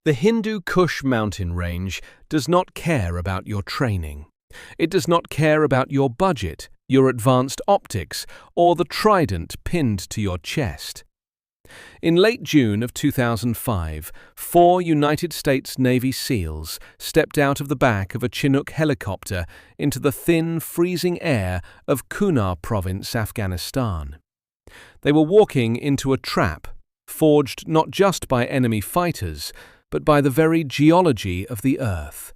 The Hindu Kush mountain range does not care about your training. It does not care about your budget, your advanced optics, or the trident pinned to your chest. In late June of 2005, 4 United States Navy SEALs stepped out of the back of a Chinook helicopter into the thin, freezing air of Kunar Province, Afghanistan. They were walking into a trap, forged not just by enemy fighters, but by the very geology of the Earth.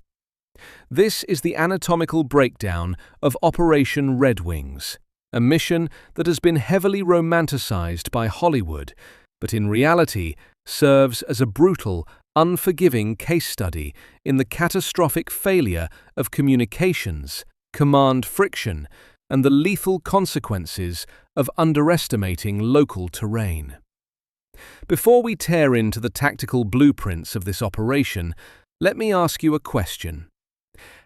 This is the anatomical breakdown of Operation Red Wings, a mission that has been heavily romanticized by Hollywood, but in reality serves as a brutal, unforgiving case study in the catastrophic failure of communications, command friction, and the lethal consequences of underestimating local terrain. Before we tear into the tactical blueprints of this operation, let me ask you a question.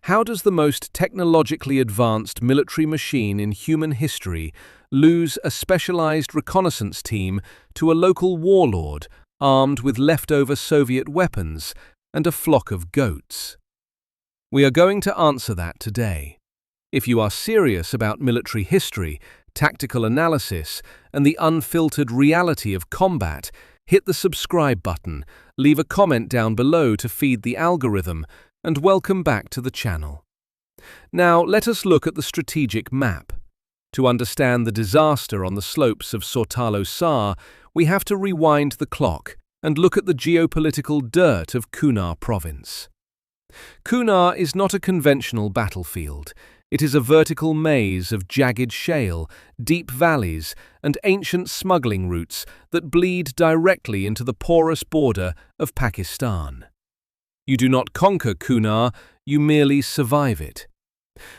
How does the most technologically advanced military machine in human history lose a specialized reconnaissance team to a local warlord armed with leftover Soviet weapons and a flock of goats? We are going to answer that today. If you are serious about military history, tactical analysis, and the unfiltered reality of combat, hit the subscribe button, leave a comment down below to feed the algorithm, and welcome back to the channel. Now let us look at the strategic map. To understand the disaster on the slopes of Sawtalo Sar, we have to rewind the clock and look at the geopolitical dirt of Kunar Province. Kunar is not a conventional battlefield. It is a vertical maze of jagged shale, deep valleys, and ancient smuggling routes that bleed directly into the porous border of Pakistan. You do not conquer Kunar, you merely survive it.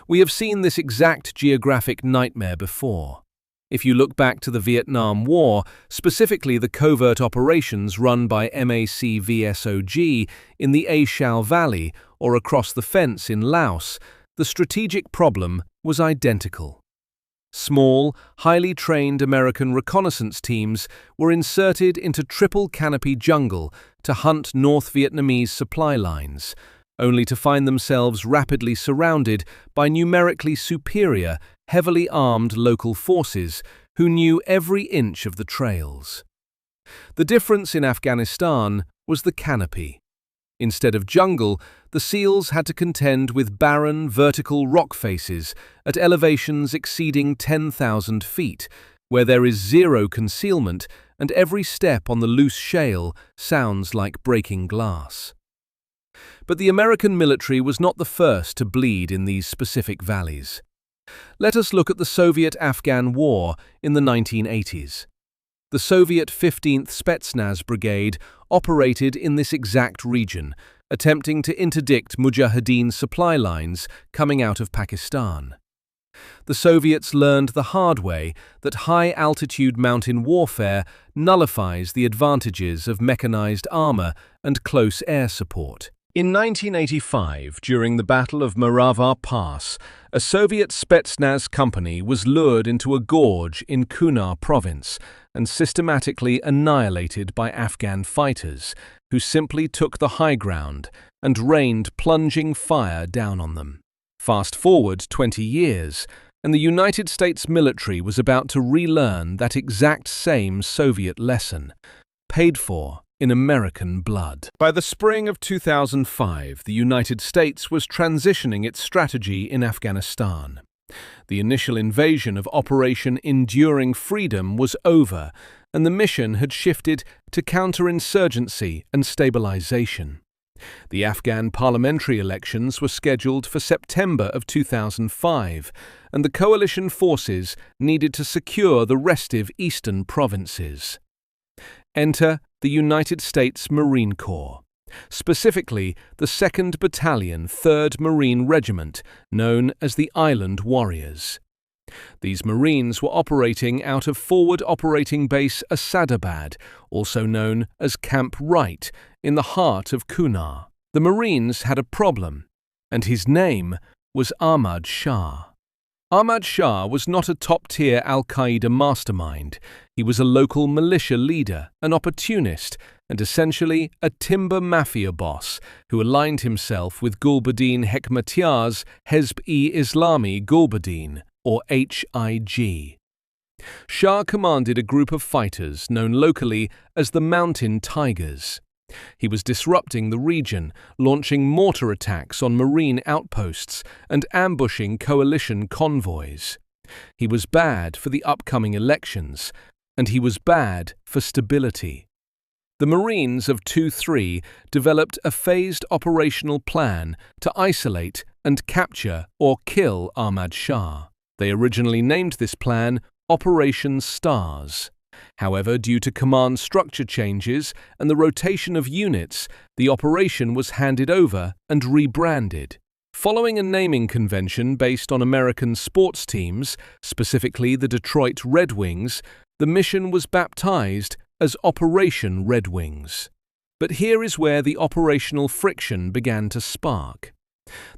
We have seen this exact geographic nightmare before. If you look back to the Vietnam War, specifically the covert operations run by MACVSOG in the A Shau Valley or across the fence in Laos, the strategic problem was identical. Small, highly trained American reconnaissance teams were inserted into triple canopy jungle to hunt North Vietnamese supply lines, only to find themselves rapidly surrounded by numerically superior, heavily armed local forces who knew every inch of the trails. The difference in Afghanistan was the canopy. Instead of jungle, the SEALs had to contend with barren, vertical rock faces at elevations exceeding 10,000 feet, where there is zero concealment and every step on the loose shale sounds like breaking glass. But the American military was not the first to bleed in these specific valleys. Let us look at the Soviet-Afghan War in the 1980s. The Soviet 15th Spetsnaz Brigade operated in this exact region, attempting to interdict Mujahideen supply lines coming out of Pakistan. The Soviets learned the hard way that high-altitude mountain warfare nullifies the advantages of mechanized armor and close air support. In 1985, during the Battle of Maravar Pass, a Soviet Spetsnaz company was lured into a gorge in Kunar Province and systematically annihilated by Afghan fighters, who simply took the high ground and rained plunging fire down on them. Fast forward 20 years, and the United States military was about to relearn that exact same Soviet lesson, paid for in American blood. By the spring of 2005, the United States was transitioning its strategy in Afghanistan. The initial invasion of Operation Enduring Freedom was over, and the mission had shifted to counterinsurgency and stabilization. The Afghan parliamentary elections were scheduled for September of 2005, and the coalition forces needed to secure the restive eastern provinces. Enter the United States Marine Corps, specifically the 2nd Battalion, 3rd Marine Regiment, known as the Island Warriors. These Marines were operating out of Forward Operating Base Asadabad, also known as Camp Wright, in the heart of Kunar. The Marines had a problem, and his name was Ahmad Shah. Ahmad Shah was not a top-tier al-Qaeda mastermind. He was a local militia leader, an opportunist, and essentially a timber mafia boss who aligned himself with Gulbuddin Hekmatyar's Hezb-e-Islami Gulbuddin, or HIG. Shah commanded a group of fighters known locally as the Mountain Tigers. He was disrupting the region, launching mortar attacks on marine outposts and ambushing coalition convoys. He was bad for the upcoming elections, and he was bad for stability. The Marines of 2-3 developed a phased operational plan to isolate and capture or kill Ahmad Shah. They originally named this plan Operation Stars. However, due to command structure changes and the rotation of units, the operation was handed over and rebranded. Following a naming convention based on American sports teams, specifically the Detroit Red Wings, the mission was baptized as Operation Red Wings. But here is where the operational friction began to spark.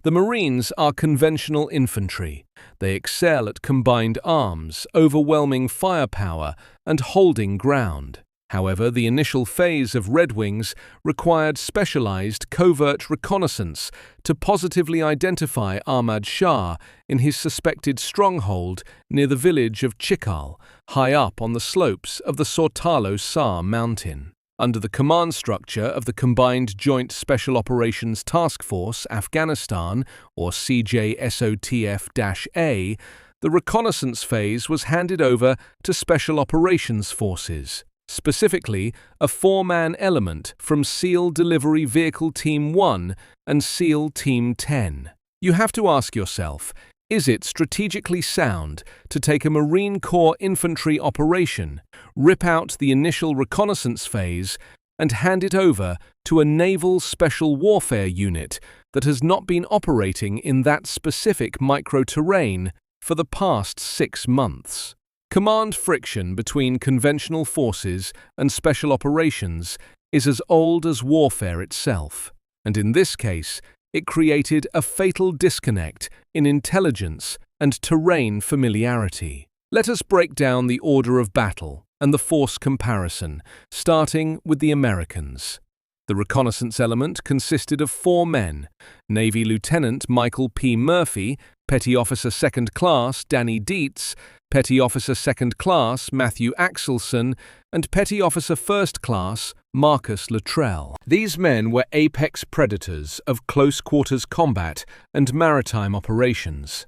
The Marines are conventional infantry. They excel at combined arms, overwhelming firepower, and holding ground. However, the initial phase of Red Wings required specialized covert reconnaissance to positively identify Ahmad Shah in his suspected stronghold near the village of Chikal, high up on the slopes of the Sawtalo Sar mountain. Under the command structure of the Combined Joint Special Operations Task Force Afghanistan, or CJSOTF-A, the reconnaissance phase was handed over to Special Operations Forces, specifically a four-man element from SEAL Delivery Vehicle Team 1 and SEAL Team 10. You have to ask yourself, is it strategically sound to take a Marine Corps infantry operation, rip out the initial reconnaissance phase, and hand it over to a naval special warfare unit that has not been operating in that specific micro-terrain for the past 6 months? Command friction between conventional forces and special operations is as old as warfare itself, and in this case, it created a fatal disconnect in intelligence and terrain familiarity. Let us break down the order of battle and the force comparison, starting with the Americans. The reconnaissance element consisted of 4 men: Navy Lieutenant Michael P. Murphy, Petty Officer 2nd Class Danny Dietz, Petty Officer 2nd Class Matthew Axelson, and Petty Officer 1st Class Marcus Luttrell. These men were apex predators of close-quarters combat and maritime operations,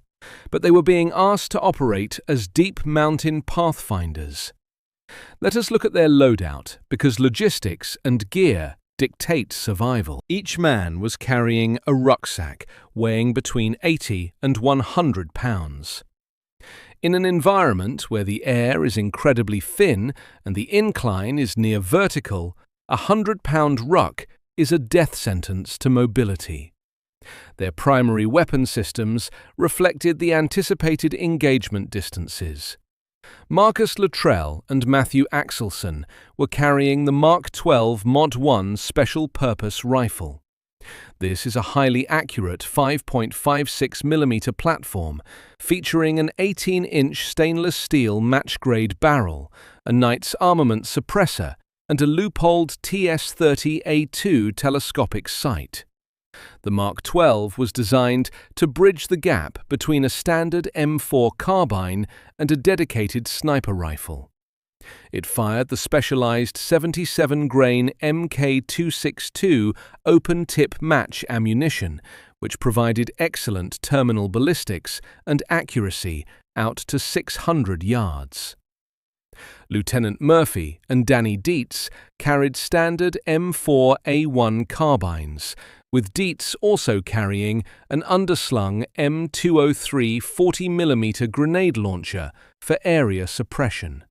but they were being asked to operate as deep mountain pathfinders. Let us look at their loadout, because logistics and gear dictate survival. Each man was carrying a rucksack weighing between 80 and 100 pounds. In an environment where the air is incredibly thin and the incline is near vertical, a 100-pound ruck is a death sentence to mobility. Their primary weapon systems reflected the anticipated engagement distances. Marcus Luttrell and Matthew Axelson were carrying the Mark 12 Mod 1 Special Purpose Rifle. This is a highly accurate 5.56mm platform featuring an 18-inch stainless steel match-grade barrel, a Knight's armament suppressor, and a loopholed TS-30A2 telescopic sight. The Mark 12 was designed to bridge the gap between a standard M4 carbine and a dedicated sniper rifle. It fired the specialized 77-grain MK262 open-tip match ammunition, which provided excellent terminal ballistics and accuracy out to 600 yards. Lieutenant Murphy and Danny Dietz carried standard M4A1 carbines, with Dietz also carrying an underslung M203 40mm grenade launcher for area suppression.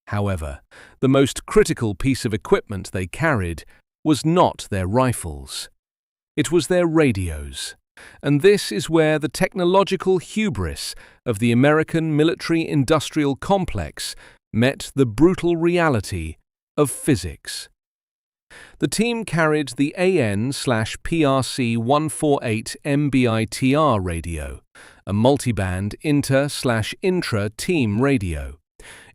However, the most critical piece of equipment they carried was not their rifles. It was their radios, and this is where the technological hubris of the American military-industrial complex met the brutal reality of physics. The team carried the AN/PRC-148 MBITR radio, a multiband inter/intra-team radio.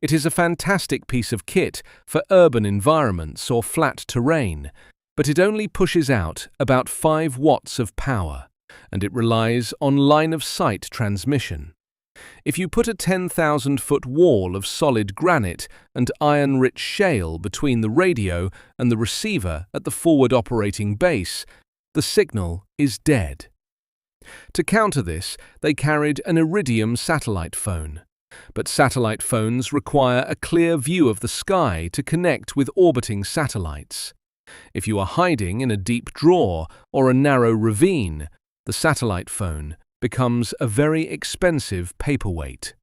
It is a fantastic piece of kit for urban environments or flat terrain, but it only pushes out about 5 watts of power, and it relies on line-of-sight transmission. If you put a 10,000-foot wall of solid granite and iron-rich shale between the radio and the receiver at the forward operating base, the signal is dead. To counter this, they carried an iridium satellite phone. But satellite phones require a clear view of the sky to connect with orbiting satellites. If you are hiding in a deep draw or a narrow ravine, the satellite phone becomes a very expensive paperweight.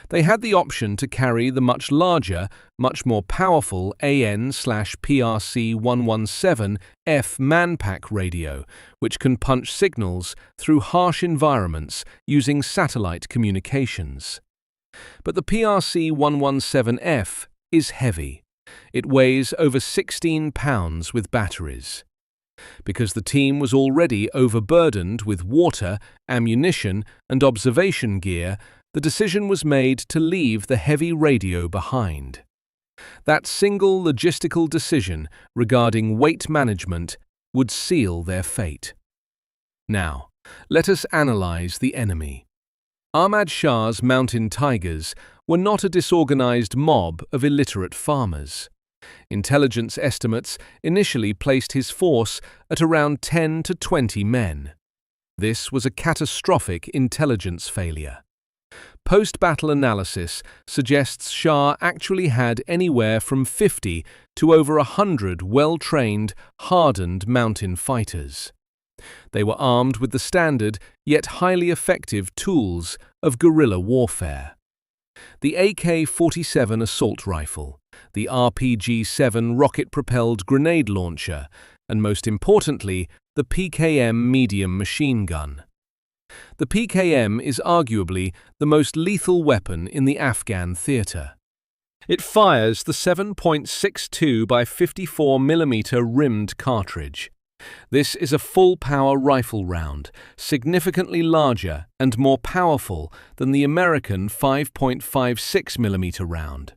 They had the option to carry the much larger, much more powerful AN/PRC-117F Manpack radio, which can punch signals through harsh environments using satellite communications. But the PRC-117F is heavy. It weighs over 16 pounds with batteries. Because the team was already overburdened with water, ammunition, and observation gear, the decision was made to leave the heavy radio behind. That single logistical decision regarding weight management would seal their fate. Now, let us analyze the enemy. Ahmad Shah's mountain tigers were not a disorganized mob of illiterate farmers. Intelligence estimates initially placed his force at around 10 to 20 men. This was a catastrophic intelligence failure. Post-battle analysis suggests Shah actually had anywhere from 50 to over 100 well-trained, hardened mountain fighters. They were armed with the standard, yet highly effective tools of guerrilla warfare. The AK-47 assault rifle, the RPG-7 rocket-propelled grenade launcher, and most importantly, the PKM medium machine gun. The PKM is arguably the most lethal weapon in the Afghan theatre. It fires the 7.62 by 54 mm rimmed cartridge. This is a full-power rifle round, significantly larger and more powerful than the American 5.56 mm round.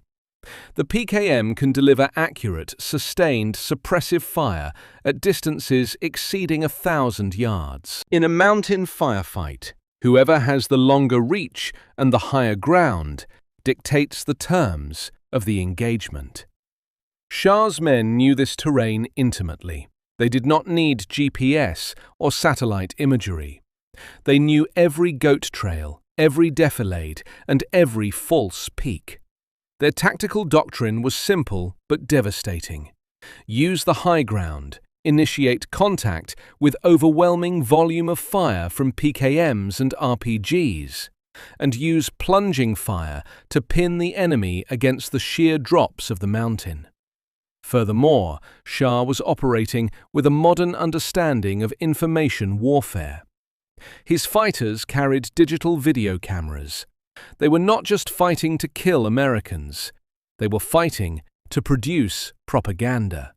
The PKM can deliver accurate, sustained, suppressive fire at distances exceeding 1,000 yards. In a mountain firefight, whoever has the longer reach and the higher ground dictates the terms of the engagement. Shah's men knew this terrain intimately. They did not need GPS or satellite imagery. They knew every goat trail, every defilade, and every false peak. Their tactical doctrine was simple but devastating. Use the high ground, initiate contact with overwhelming volume of fire from PKMs and RPGs, and use plunging fire to pin the enemy against the sheer drops of the mountain. Furthermore, Shah was operating with a modern understanding of information warfare. His fighters carried digital video cameras. They were not just fighting to kill Americans. They were fighting to produce propaganda.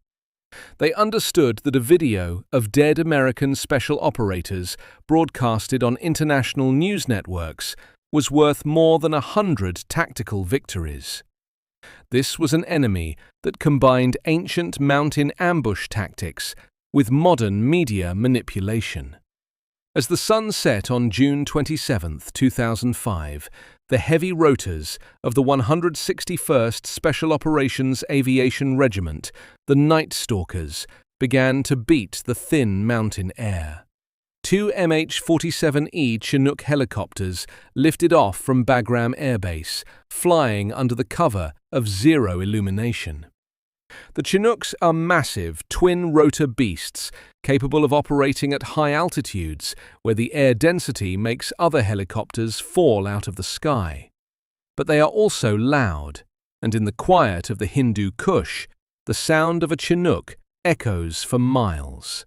They understood that a video of dead American special operators broadcasted on international news networks was worth more than 100 tactical victories. This was an enemy that combined ancient mountain ambush tactics with modern media manipulation. As the sun set on June 27, 2005, the heavy rotors of the 161st Special Operations Aviation Regiment, the Night Stalkers, began to beat the thin mountain air. 2 MH-47E Chinook helicopters lifted off from Bagram Air Base, flying under the cover of zero illumination. The Chinooks are massive, twin-rotor beasts capable of operating at high altitudes where the air density makes other helicopters fall out of the sky. But they are also loud, and in the quiet of the Hindu Kush, the sound of a Chinook echoes for miles.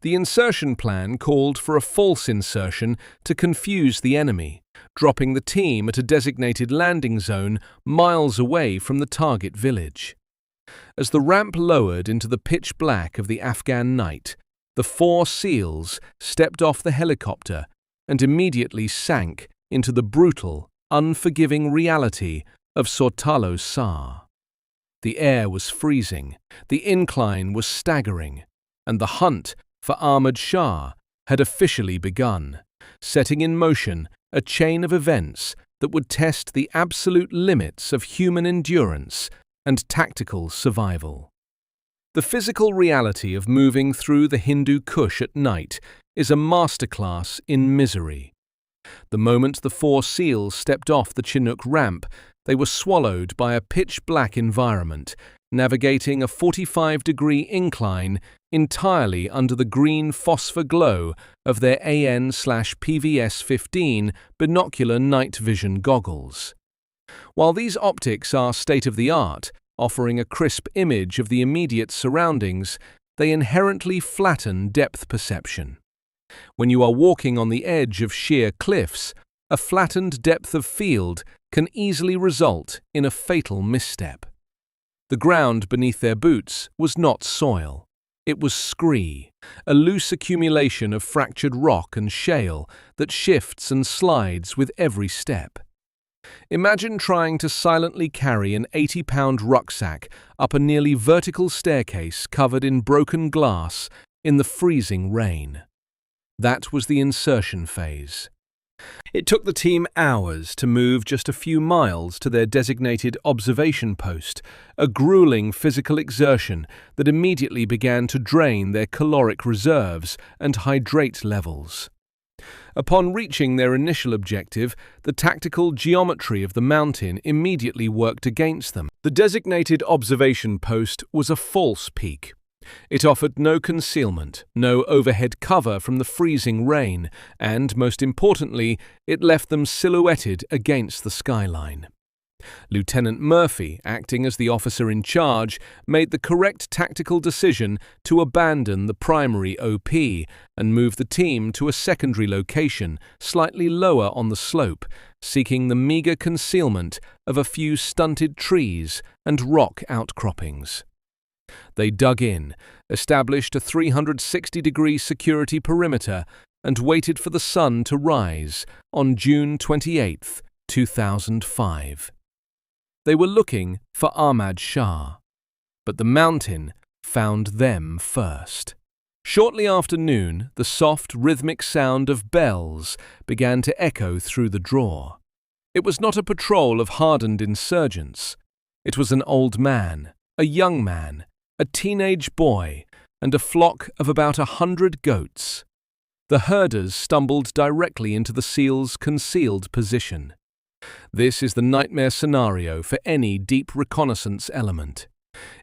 The insertion plan called for a false insertion to confuse the enemy, dropping the team at a designated landing zone miles away from the target village. As the ramp lowered into the pitch black of the Afghan night, the 4 SEALs stepped off the helicopter and immediately sank into the brutal, unforgiving reality of Sawtalo Sar. The air was freezing, the incline was staggering, and the hunt for Ahmad Shah had officially begun, setting in motion a chain of events that would test the absolute limits of human endurance and tactical survival. The physical reality of moving through the Hindu Kush at night is a masterclass in misery. The moment the 4 SEALs stepped off the Chinook ramp, they were swallowed by a pitch-black environment, navigating a 45-degree incline entirely under the green phosphor glow of their AN/PVS-15 binocular night vision goggles. While these optics are state-of-the-art, offering a crisp image of the immediate surroundings, they inherently flatten depth perception. When you are walking on the edge of sheer cliffs, a flattened depth of field can easily result in a fatal misstep. The ground beneath their boots was not soil. It was scree, a loose accumulation of fractured rock and shale that shifts and slides with every step. Imagine trying to silently carry an 80-pound rucksack up a nearly vertical staircase covered in broken glass in the freezing rain. That was the insertion phase. It took the team hours to move just a few miles to their designated observation post, a grueling physical exertion that immediately began to drain their caloric reserves and hydrate levels. Upon reaching their initial objective, the tactical geometry of the mountain immediately worked against them. The designated observation post was a false peak. It offered no concealment, no overhead cover from the freezing rain, and, most importantly, it left them silhouetted against the skyline. Lieutenant Murphy, acting as the officer in charge, made the correct tactical decision to abandon the primary OP and move the team to a secondary location slightly lower on the slope, seeking the meager concealment of a few stunted trees and rock outcroppings. They dug in, established a 360-degree security perimeter, and waited for the sun to rise on June 28, 2005. They were looking for Ahmad Shah, but the mountain found them first. Shortly after noon, the soft, rhythmic sound of bells began to echo through the draw. It was not a patrol of hardened insurgents. It was an old man, a young man, a teenage boy, and a flock of about 100 goats. The herders stumbled directly into the SEALs' concealed position. This is the nightmare scenario for any deep reconnaissance element.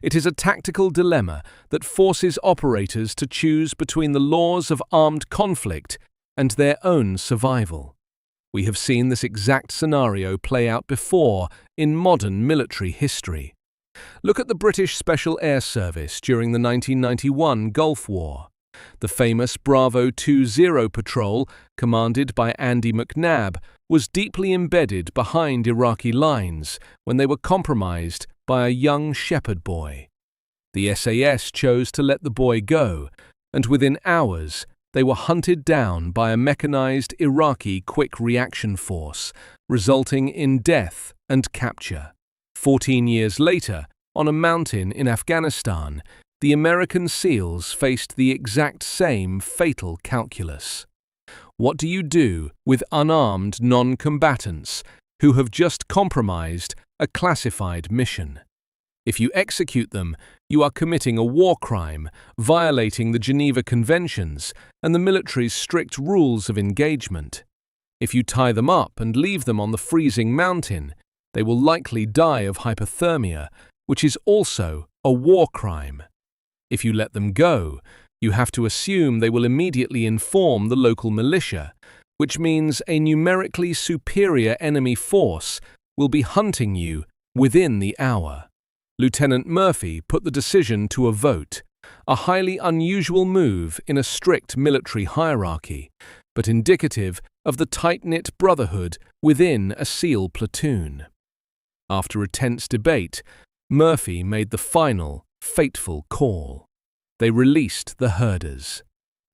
It is a tactical dilemma that forces operators to choose between the laws of armed conflict and their own survival. We have seen this exact scenario play out before in modern military history. Look at the British Special Air Service during the 1991 Gulf War. The famous Bravo 20 patrol, commanded by Andy McNabb, was deeply embedded behind Iraqi lines when they were compromised by a young shepherd boy. The SAS chose to let the boy go, and within hours they were hunted down by a mechanized Iraqi quick reaction force, resulting in death and capture. 14 years later, on a mountain in Afghanistan, the American SEALs faced the exact same fatal calculus. What do you do with unarmed non-combatants who have just compromised a classified mission? If you execute them, you are committing a war crime, violating the Geneva Conventions and the military's strict rules of engagement. If you tie them up and leave them on the freezing mountain, they will likely die of hypothermia, which is also a war crime. If you let them go, you have to assume they will immediately inform the local militia, which means a numerically superior enemy force will be hunting you within the hour. Lieutenant Murphy put the decision to a vote, a highly unusual move in a strict military hierarchy, but indicative of the tight-knit brotherhood within a SEAL platoon. After a tense debate, Murphy made the final, fateful call. They released the herders.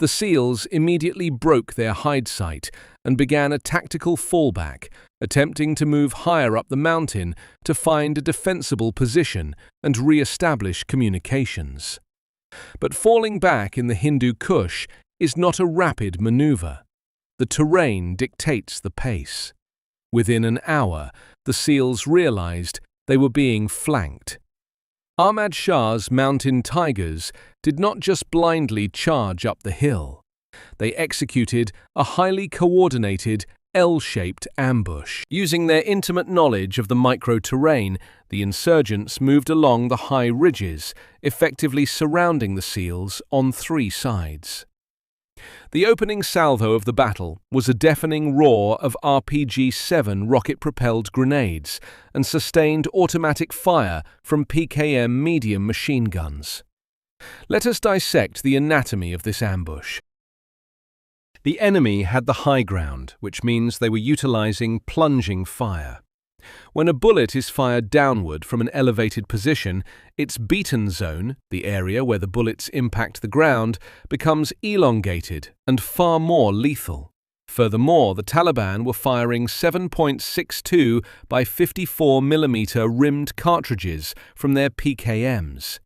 The SEALs immediately broke their hide site and began a tactical fallback, attempting to move higher up the mountain to find a defensible position and re-establish communications. But falling back in the Hindu Kush is not a rapid maneuver. The terrain dictates the pace. Within an hour, the SEALs realized they were being flanked. Ahmad Shah's mountain tigers did not just blindly charge up the hill. They executed a highly coordinated L-shaped ambush. Using their intimate knowledge of the micro-terrain, the insurgents moved along the high ridges, effectively surrounding the SEALs on 3 sides. The opening salvo of the battle was a deafening roar of RPG-7 rocket-propelled grenades and sustained automatic fire from PKM medium machine guns. Let us dissect the anatomy of this ambush. The enemy had the high ground, which means they were utilizing plunging fire. When a bullet is fired downward from an elevated position, its beaten zone, the area where the bullets impact the ground, becomes elongated and far more lethal. Furthermore, the Taliban were firing 7.62 by 54 mm rimmed cartridges from their PKMs.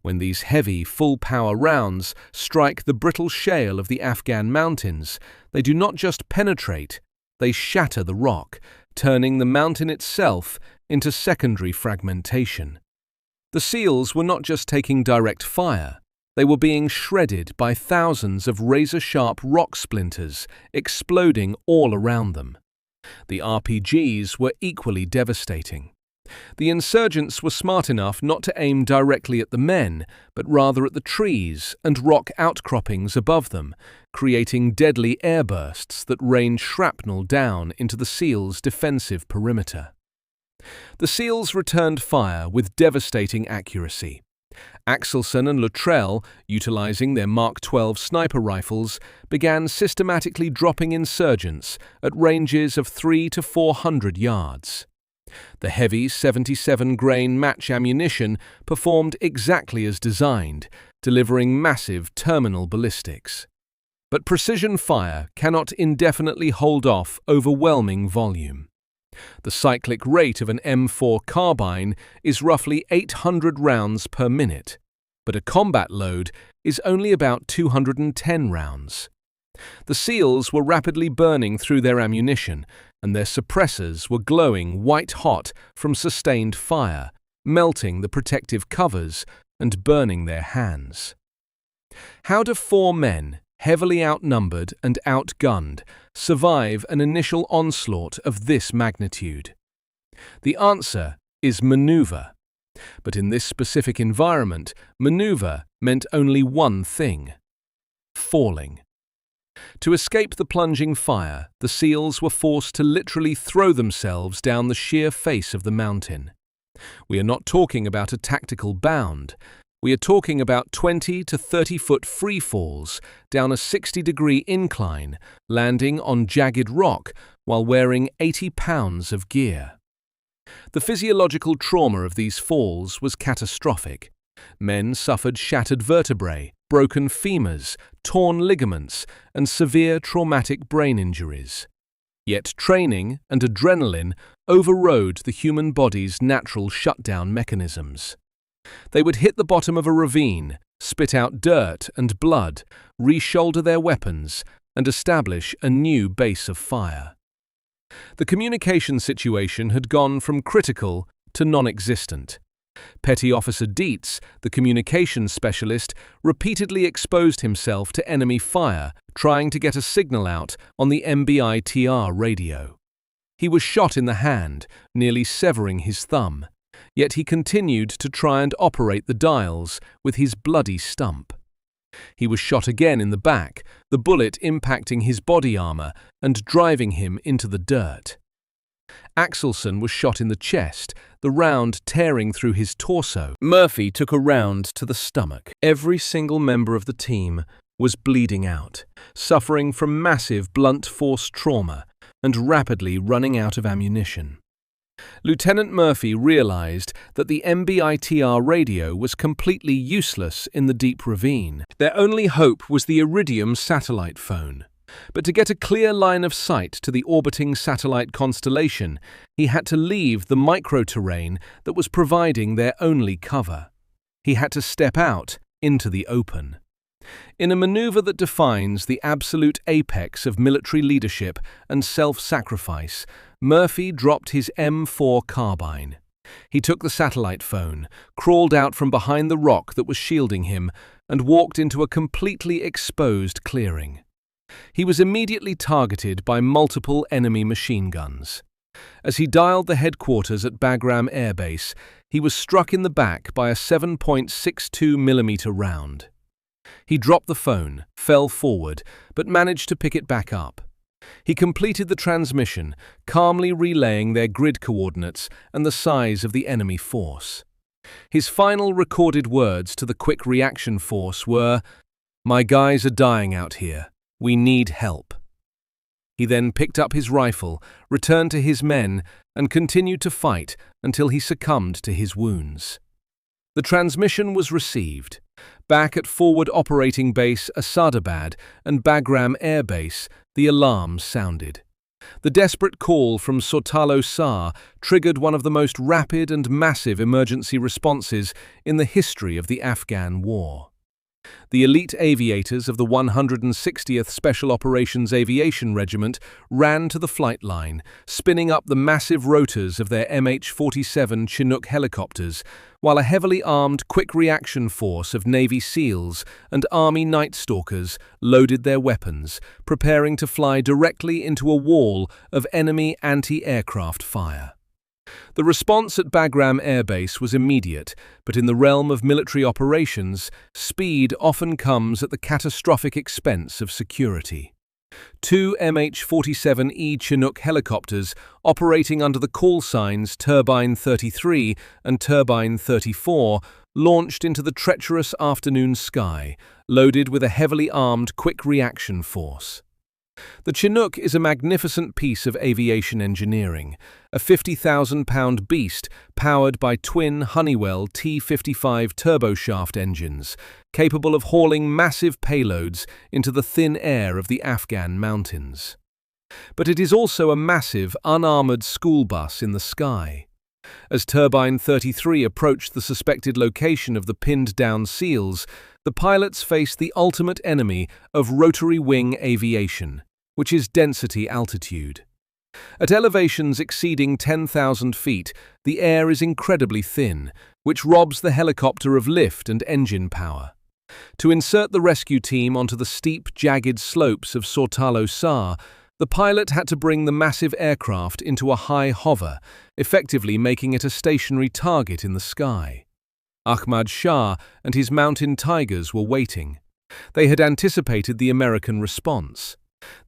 When these heavy, full-power rounds strike the brittle shale of the Afghan mountains, they do not just penetrate, they shatter the rock, turning the mountain itself into secondary fragmentation. The SEALs were not just taking direct fire, they were being shredded by thousands of razor-sharp rock splinters exploding all around them. The RPGs were equally devastating. The insurgents were smart enough not to aim directly at the men, but rather at the trees and rock outcroppings above them, creating deadly airbursts that rained shrapnel down into the SEALs' defensive perimeter. The SEALs returned fire with devastating accuracy. Axelson and Luttrell, utilizing their Mark 12 sniper rifles, began systematically dropping insurgents at ranges of 300 to 400 yards. The heavy 77-grain match ammunition performed exactly as designed, delivering massive terminal ballistics. But precision fire cannot indefinitely hold off overwhelming volume. The cyclic rate of an M4 carbine is roughly 800 rounds per minute, but a combat load is only about 210 rounds. The SEALs were rapidly burning through their ammunition, and their suppressors were glowing white-hot from sustained fire, melting the protective covers and burning their hands. How do 4 men, heavily outnumbered and outgunned, survive an initial onslaught of this magnitude? The answer is maneuver. But in this specific environment, maneuver meant only one thing: falling. To escape the plunging fire, the SEALs were forced to literally throw themselves down the sheer face of the mountain. We are not talking about a tactical bound. We are talking about 20 to 30-foot free falls down a 60-degree incline, landing on jagged rock while wearing 80 pounds of gear. The physiological trauma of these falls was catastrophic. Men suffered shattered vertebrae, broken femurs, torn ligaments, and severe traumatic brain injuries. Yet training and adrenaline overrode the human body's natural shutdown mechanisms. They would hit the bottom of a ravine, spit out dirt and blood, re-shoulder their weapons, and establish a new base of fire. The communication situation had gone from critical to non-existent. Petty Officer Dietz, the communications specialist, repeatedly exposed himself to enemy fire, trying to get a signal out on the MBITR radio. He was shot in the hand, nearly severing his thumb, yet he continued to try and operate the dials with his bloody stump. He was shot again in the back, the bullet impacting his body armor and driving him into the dirt. Axelson was shot in the chest, the round tearing through his torso. Murphy took a round to the stomach. Every single member of the team was bleeding out, suffering from massive blunt force trauma and rapidly running out of ammunition. Lieutenant Murphy realized that the MBITR radio was completely useless in the deep ravine. Their only hope was the Iridium satellite phone. But to get a clear line of sight to the orbiting satellite constellation, he had to leave the microterrain that was providing their only cover. He had to step out into the open. In a maneuver that defines the absolute apex of military leadership and self-sacrifice, Murphy dropped his M4 carbine. He took the satellite phone, crawled out from behind the rock that was shielding him, and walked into a completely exposed clearing. He was immediately targeted by multiple enemy machine guns. As he dialed the headquarters at Bagram Air Base, he was struck in the back by a 7.62mm round. He dropped the phone, fell forward, but managed to pick it back up. He completed the transmission, calmly relaying their grid coordinates and the size of the enemy force. His final recorded words to the quick reaction force were, "My guys are dying out here. We need help." He then picked up his rifle, returned to his men, and continued to fight until he succumbed to his wounds. The transmission was received. Back at Forward Operating Base Asadabad and Bagram Air Base, the alarms sounded. The desperate call from Sawtalo Sar triggered one of the most rapid and massive emergency responses in the history of the Afghan war. The elite aviators of the 160th Special Operations Aviation Regiment ran to the flight line, spinning up the massive rotors of their MH-47 Chinook helicopters, while a heavily armed quick reaction force of Navy SEALs and Army Night Stalkers loaded their weapons, preparing to fly directly into a wall of enemy anti-aircraft fire. The response at Bagram Air Base was immediate, but in the realm of military operations, speed often comes at the catastrophic expense of security. Two MH-47E Chinook helicopters operating under the call signs Turbine 33 and Turbine 34 launched into the treacherous afternoon sky, loaded with a heavily armed quick reaction force. The Chinook is a magnificent piece of aviation engineering, a 50,000-pound beast powered by twin Honeywell T55 turboshaft engines, capable of hauling massive payloads into the thin air of the Afghan mountains. But it is also a massive, unarmored school bus in the sky. As Turbine 33 approached the suspected location of the pinned-down SEALs, the pilots faced the ultimate enemy of rotary wing aviation, which is density altitude. At elevations exceeding 10,000 feet, the air is incredibly thin, which robs the helicopter of lift and engine power. To insert the rescue team onto the steep, jagged slopes of Sawtalo Sar, the pilot had to bring the massive aircraft into a high hover, effectively making it a stationary target in the sky. Ahmad Shah and his mountain tigers were waiting. They had anticipated the American response.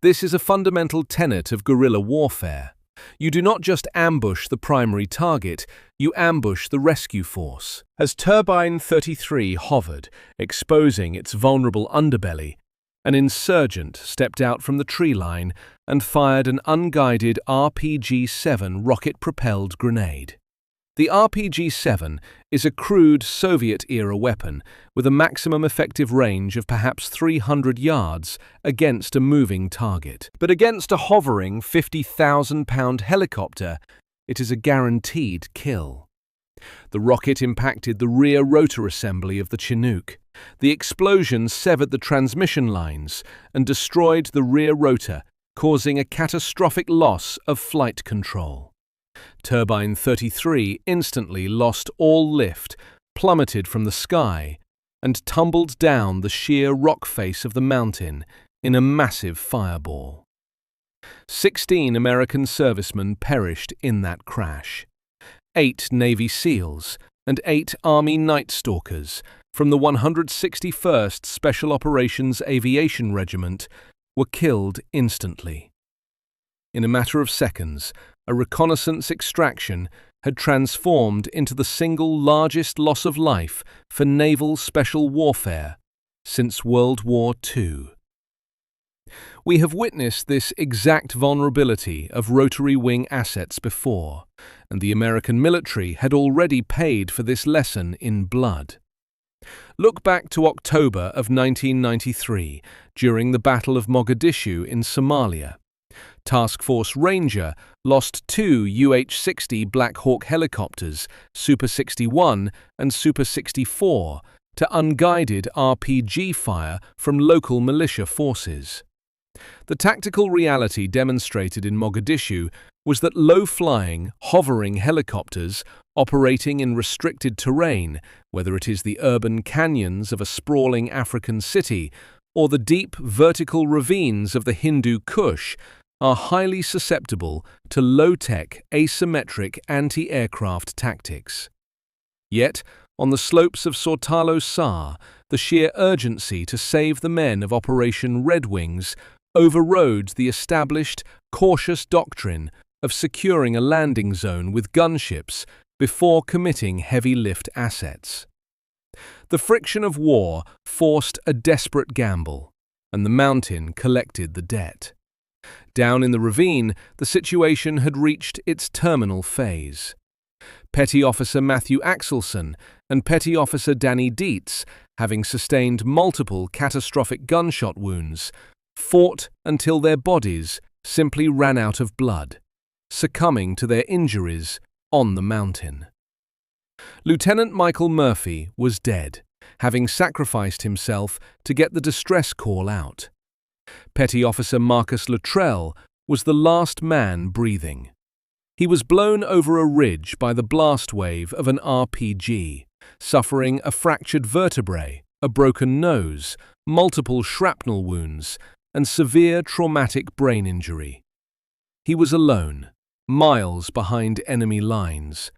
This is a fundamental tenet of guerrilla warfare. You do not just ambush the primary target, you ambush the rescue force. As Turbine 33 hovered, exposing its vulnerable underbelly, an insurgent stepped out from the tree line and fired an unguided RPG-7 rocket-propelled grenade. The RPG-7 is a crude Soviet-era weapon with a maximum effective range of perhaps 300 yards against a moving target. But against a hovering 50,000-pound helicopter, it is a guaranteed kill. The rocket impacted the rear rotor assembly of the Chinook. The explosion severed the transmission lines and destroyed the rear rotor, causing a catastrophic loss of flight control. Turbine 33 instantly lost all lift, plummeted from the sky, and tumbled down the sheer rock face of the mountain in a massive fireball. 16 American servicemen perished in that crash. 8 Navy SEALs and 8 Army Night Stalkers from the 161st Special Operations Aviation Regiment were killed instantly. In a matter of seconds, a reconnaissance extraction had transformed into the single largest loss of life for naval special warfare since World War II. We have witnessed this exact vulnerability of rotary wing assets before, and the American military had already paid for this lesson in blood. Look back to October of 1993, during the Battle of Mogadishu in Somalia. Task Force Ranger lost 2 UH-60 Black Hawk helicopters, Super 61 and Super 64, to unguided RPG fire from local militia forces. The tactical reality demonstrated in Mogadishu was that low-flying, hovering helicopters operating in restricted terrain, whether it is the urban canyons of a sprawling African city or the deep vertical ravines of the Hindu Kush, are highly susceptible to low-tech, asymmetric anti-aircraft tactics. Yet, on the slopes of Sawtalo Sar, the sheer urgency to save the men of Operation Red Wings overrode the established, cautious doctrine of securing a landing zone with gunships before committing heavy-lift assets. The friction of war forced a desperate gamble, and the mountain collected the debt. Down in the ravine, the situation had reached its terminal phase. Petty Officer Matthew Axelson and Petty Officer Danny Dietz, having sustained multiple catastrophic gunshot wounds, fought until their bodies simply ran out of blood, succumbing to their injuries on the mountain. Lieutenant Michael Murphy was dead, having sacrificed himself to get the distress call out. Petty Officer Marcus Luttrell was the last man breathing. He was blown over a ridge by the blast wave of an RPG, suffering a fractured vertebrae, a broken nose, multiple shrapnel wounds, and severe traumatic brain injury. He was alone, miles behind enemy lines,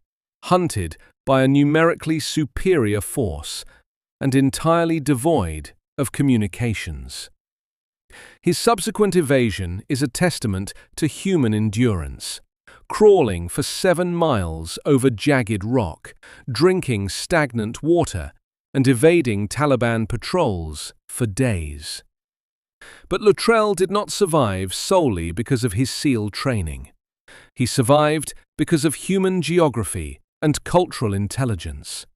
hunted by a numerically superior force, and entirely devoid of communications. His subsequent evasion is a testament to human endurance, crawling for 7 miles over jagged rock, drinking stagnant water, and evading Taliban patrols for days. But Luttrell did not survive solely because of his SEAL training. He survived because of human geography and cultural intelligence.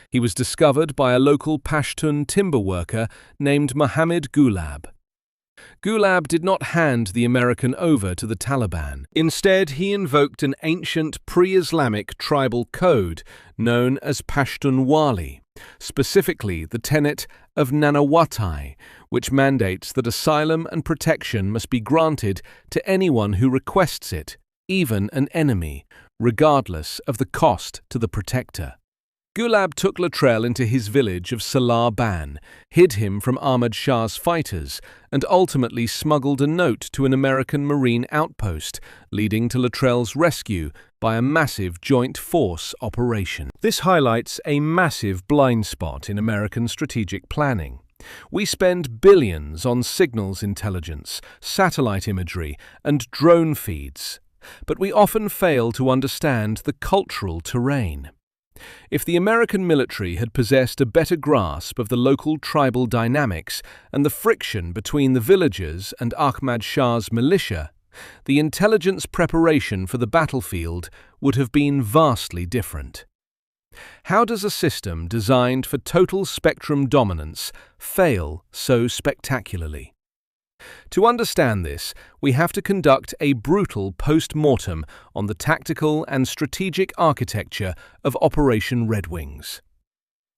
He was discovered by a local Pashtun timber worker named Mohammed Gulab. Gulab did not hand the American over to the Taliban. Instead, he invoked an ancient pre-Islamic tribal code known as Pashtunwali, specifically the tenet of Nanawatai, which mandates that asylum and protection must be granted to anyone who requests it, even an enemy, regardless of the cost to the protector. Gulab took Luttrell into his village of Salar Ban, hid him from Ahmad Shah's fighters, and ultimately smuggled a note to an American Marine outpost, leading to Luttrell's rescue by a massive joint force operation. This highlights a massive blind spot in American strategic planning. We spend billions on signals intelligence, satellite imagery, and drone feeds, but we often fail to understand the cultural terrain. If the American military had possessed a better grasp of the local tribal dynamics and the friction between the villagers and Ahmad Shah's militia, the intelligence preparation for the battlefield would have been vastly different. How does a system designed for total spectrum dominance fail so spectacularly? To understand this, we have to conduct a brutal post-mortem on the tactical and strategic architecture of Operation Red Wings.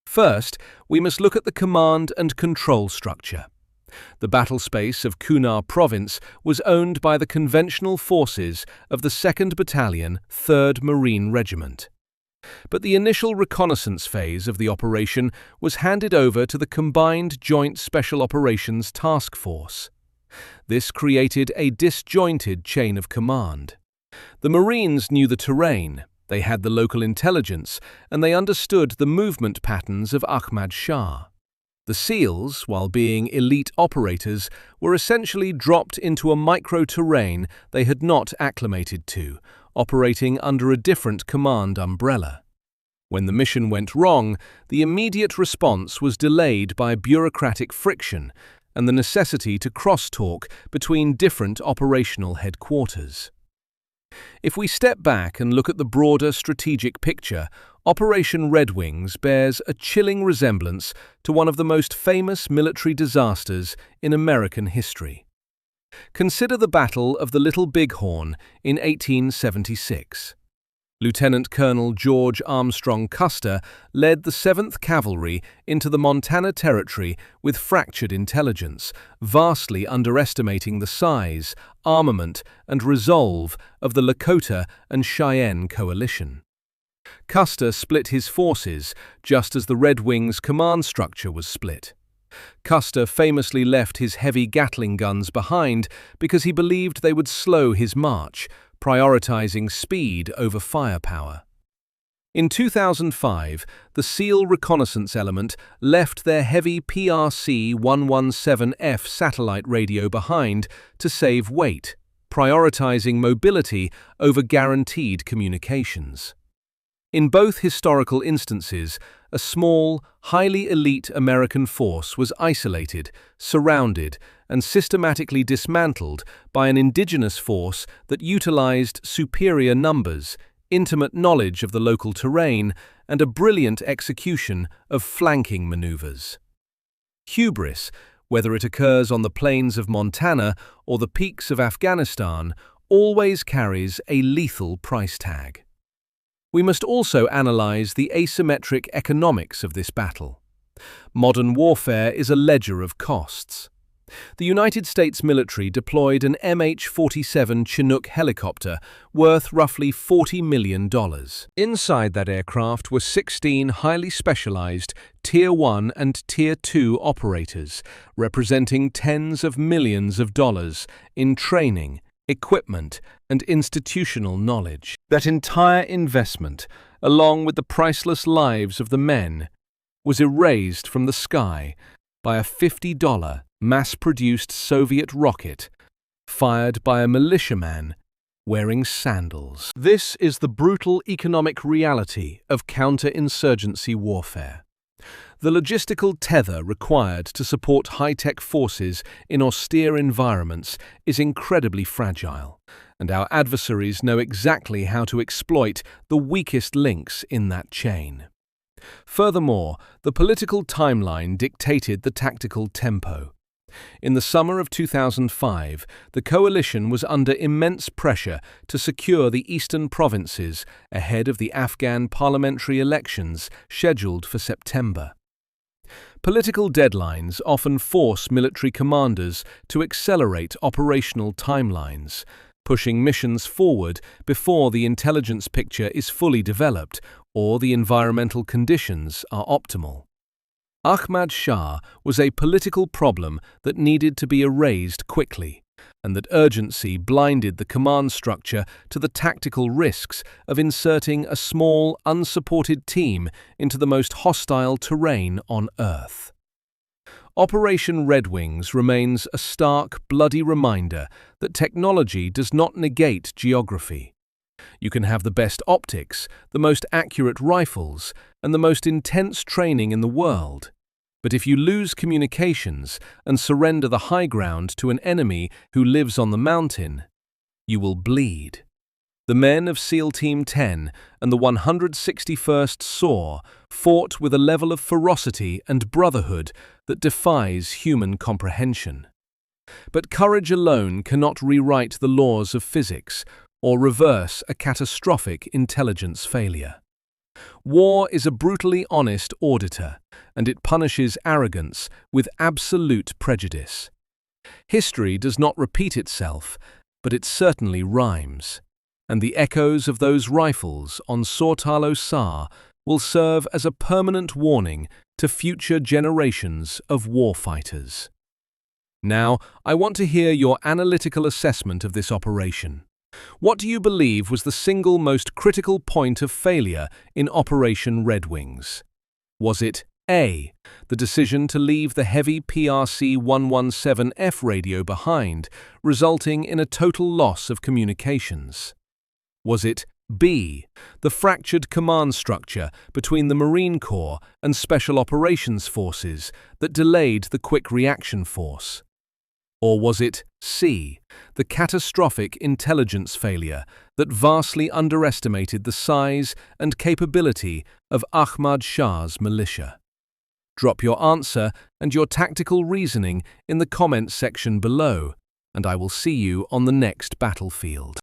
First, we must look at the command and control structure. The battle space of Kunar Province was owned by the conventional forces of the 2nd Battalion, 3rd Marine Regiment. But the initial reconnaissance phase of the operation was handed over to the Combined Joint Special Operations Task Force. This created a disjointed chain of command. The Marines knew the terrain, they had the local intelligence, and they understood the movement patterns of Ahmad Shah. The SEALs, while being elite operators, were essentially dropped into a micro-terrain they had not acclimated to, operating under a different command umbrella. When the mission went wrong, the immediate response was delayed by bureaucratic friction, and the necessity to crosstalk between different operational headquarters. If we step back and look at the broader strategic picture, Operation Red Wings bears a chilling resemblance to one of the most famous military disasters in American history. Consider the Battle of the Little Bighorn in 1876. Lieutenant Colonel George Armstrong Custer led the 7th Cavalry into the Montana Territory with fractured intelligence, vastly underestimating the size, armament, and resolve of the Lakota and Cheyenne coalition. Custer split his forces just as the Red Wings' command structure was split. Custer famously left his heavy Gatling guns behind because he believed they would slow his march, prioritizing speed over firepower. In 2005, the SEAL reconnaissance element left their heavy PRC-117F satellite radio behind to save weight, prioritizing mobility over guaranteed communications. In both historical instances, a small, highly elite American force was isolated, surrounded, and systematically dismantled by an indigenous force that utilized superior numbers, intimate knowledge of the local terrain, and a brilliant execution of flanking maneuvers. Hubris, whether it occurs on the plains of Montana or the peaks of Afghanistan, always carries a lethal price tag. We must also analyze the asymmetric economics of this battle. Modern warfare is a ledger of costs. The United States military deployed an MH-47 Chinook helicopter worth roughly $40 million. Inside that aircraft were 16 highly specialized Tier 1 and Tier 2 operators, representing tens of millions of dollars in training, equipment, and institutional knowledge. That entire investment, along with the priceless lives of the men, was erased from the sky by a $50 mass-produced Soviet rocket fired by a militiaman wearing sandals. This is the brutal economic reality of counterinsurgency warfare. The logistical tether required to support high-tech forces in austere environments is incredibly fragile, and our adversaries know exactly how to exploit the weakest links in that chain. Furthermore, the political timeline dictated the tactical tempo. In the summer of 2005, the coalition was under immense pressure to secure the eastern provinces ahead of the Afghan parliamentary elections scheduled for September. Political deadlines often force military commanders to accelerate operational timelines, pushing missions forward before the intelligence picture is fully developed or the environmental conditions are optimal. Ahmad Shah was a political problem that needed to be erased quickly, and that urgency blinded the command structure to the tactical risks of inserting a small, unsupported team into the most hostile terrain on Earth. Operation Red Wings remains a stark, bloody reminder that technology does not negate geography. You can have the best optics, the most accurate rifles, and the most intense training in the world. But if you lose communications and surrender the high ground to an enemy who lives on the mountain, you will bleed. The men of SEAL Team 10 and the 161st SOAR fought with a level of ferocity and brotherhood that defies human comprehension. But courage alone cannot rewrite the laws of physics or reverse a catastrophic intelligence failure. War is a brutally honest auditor, and it punishes arrogance with absolute prejudice. History does not repeat itself, but it certainly rhymes, and the echoes of those rifles on Sawtalo Sar will serve as a permanent warning to future generations of warfighters. Now, I want to hear your analytical assessment of this operation. What do you believe was the single most critical point of failure in Operation Red Wings? Was it A. the decision to leave the heavy PRC-117F radio behind, resulting in a total loss of communications? Was it B. The fractured command structure between the Marine Corps and Special Operations Forces that delayed the Quick Reaction Force? Or was it C. The catastrophic intelligence failure that vastly underestimated the size and capability of Ahmad Shah's militia? Drop your answer and your tactical reasoning in the comments section below, and I will see you on the next battlefield.